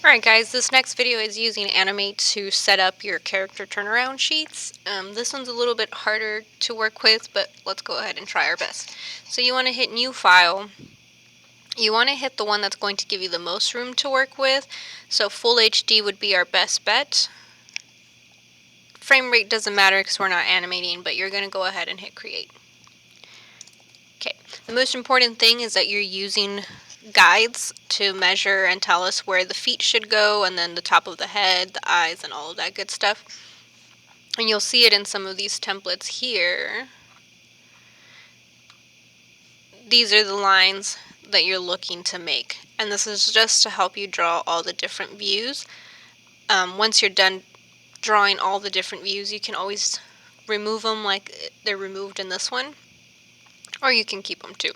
Alright guys, this next video is using Animate to set up your character turnaround sheets. This one's a little bit harder to work with, but let's go ahead and try our best. So you want to hit New File. You want to hit the one that's going to give you the most room to work with. So Full HD would be our best bet. Frame rate doesn't matter because we're not animating, but you're going to go ahead and hit Create. Okay, the most important thing is that you're using guides to measure and tell us where the feet should go, and then the top of the head, the eyes, and all of that good stuff. And you'll see it in some of these templates here. These are the lines that you're looking to make, and this is just to help you draw all the different views. Once you're done drawing all the different views, you can always remove them like they're removed in this one, or you can keep them too.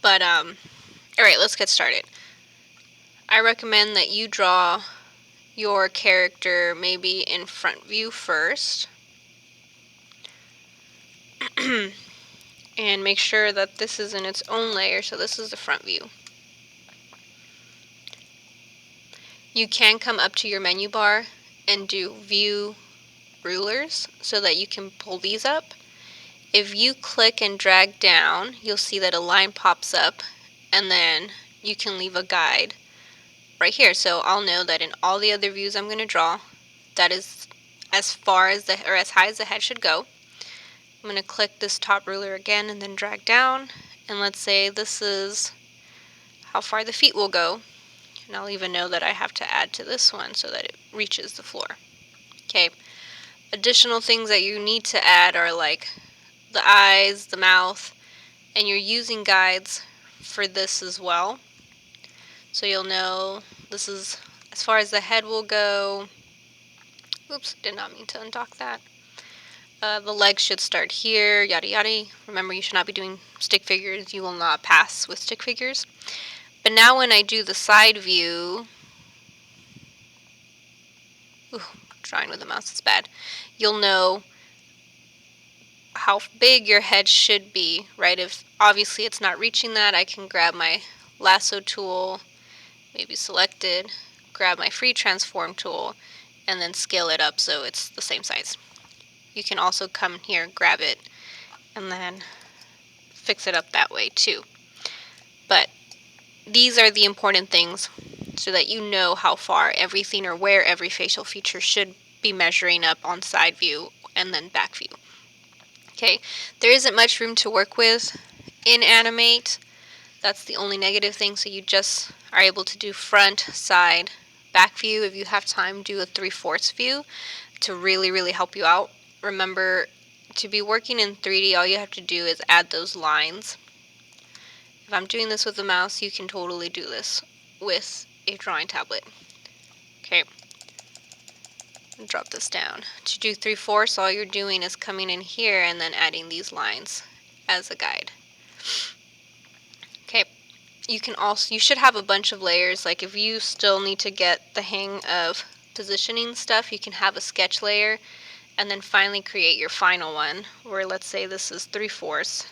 But alright, let's get started. I recommend that you draw your character maybe in front view first. And make sure that this is in its own layer, so this is the front view. You can come up to your menu bar and do View Rulers so that you can pull these up. If you click and drag down, you'll see that a line pops up, and then you can leave a guide right here. So I'll know that in all the other views I'm going to draw, that is as far as as high as the head should go. I'm going to click this top ruler again and then drag down, and let's say this is how far the feet will go, and I'll even know that I have to add to this one so that it reaches the floor. Okay, additional things that you need to add are like the eyes, the mouth, and you're using guides for this as well. So you'll know this is as far as the head will go. Oops, did not mean to undock that. The legs should start here, yada yada. Remember, you should not be doing stick figures. You will not pass with stick figures. But now when I do the side view, drawing with the mouse is bad, you'll know how big your head should be, right? If obviously it's not reaching that, I can grab my lasso tool, maybe selected, grab my free transform tool, and then scale it up so it's the same size. You can also come here, grab it, and then fix it up that way too. But these are the important things so that you know how far everything or where every facial feature should be measuring up on side view and then back view. Okay, there isn't much room to work with in Animate. That's the only negative thing, so you just are able to do front, side, back view. If you have time, do a 3/4 view to really help you out. Remember, to be working in 3D, all you have to do is add those lines. If I'm doing this with the mouse, you can totally do this with a drawing tablet. Okay, drop this down. To do 3/4, all you're doing is coming in here and then adding these lines as a guide. Okay, you should have a bunch of layers. Like if you still need to get the hang of positioning stuff, you can have a sketch layer and then finally create your final one, where let's say this is 3/4.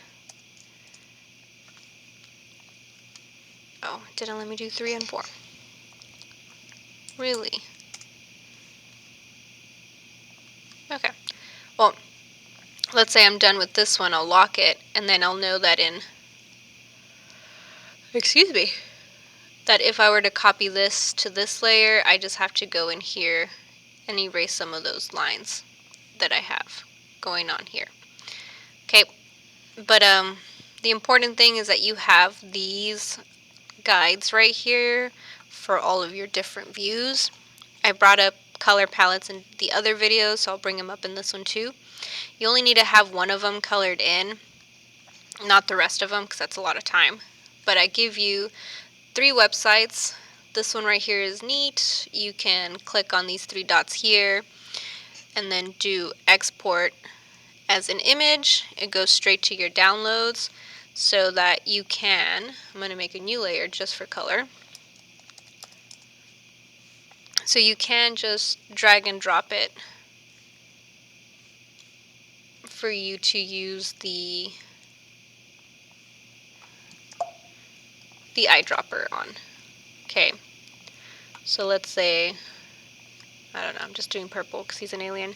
Oh, it didn't let me do 3 and 4. Really? Okay. Well, let's say I'm done with this one, I'll lock it, and then I'll know that that if I were to copy this to this layer, I just have to go in here and erase some of those lines that I have going on here. Okay, but the important thing is that you have these guides right here for all of your different views. I brought up color palettes in the other videos, so I'll bring them up in this one too. You only need to have one of them colored in, not the rest of them, because that's a lot of time. But I give you 3 websites. This one right here is neat. You can click on these 3 dots here and then do export as an image. It goes straight to your downloads so that you can, I'm going to make a new layer just for color. So you can just drag and drop it for you to use the eyedropper on. Okay, So let's say, I don't know, I'm just doing purple because he's an alien.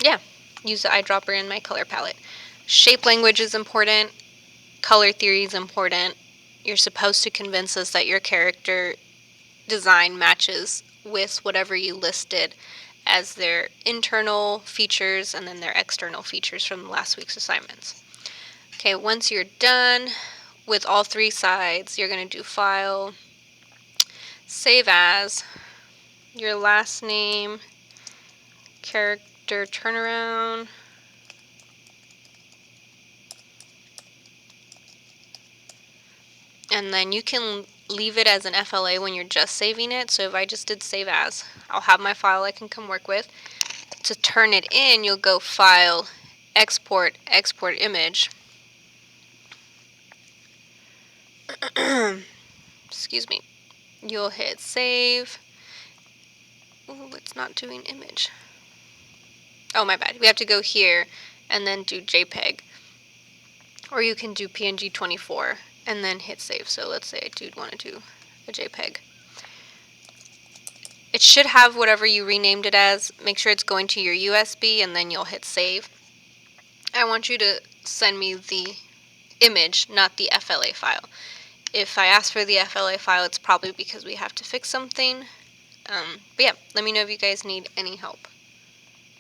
Yeah, use the eyedropper in my color palette. Shape language is important. Color theory is important. You're supposed to convince us that your character design matches with whatever you listed as their internal features and then their external features from last week's assignments. Okay, once you're done with all three sides, you're going to do File, Save As, your last name, character turnaround, and then you can leave it as an FLA when you're just saving it. So if I just did Save As, I'll have my file I can come work with. To turn it in, you'll go File, Export, Export Image. Excuse me. You'll hit Save. Ooh, it's not doing image. Oh, my bad. We have to go here and then do JPEG. Or you can do PNG 24 and then hit Save. So let's say I do want to do a JPEG. It should have whatever you renamed it as. Make sure it's going to your USB and then you'll hit Save. I want you to send me the image, not the FLA file. If I ask for the FLA file, it's probably because we have to fix something. But yeah, let me know if you guys need any help.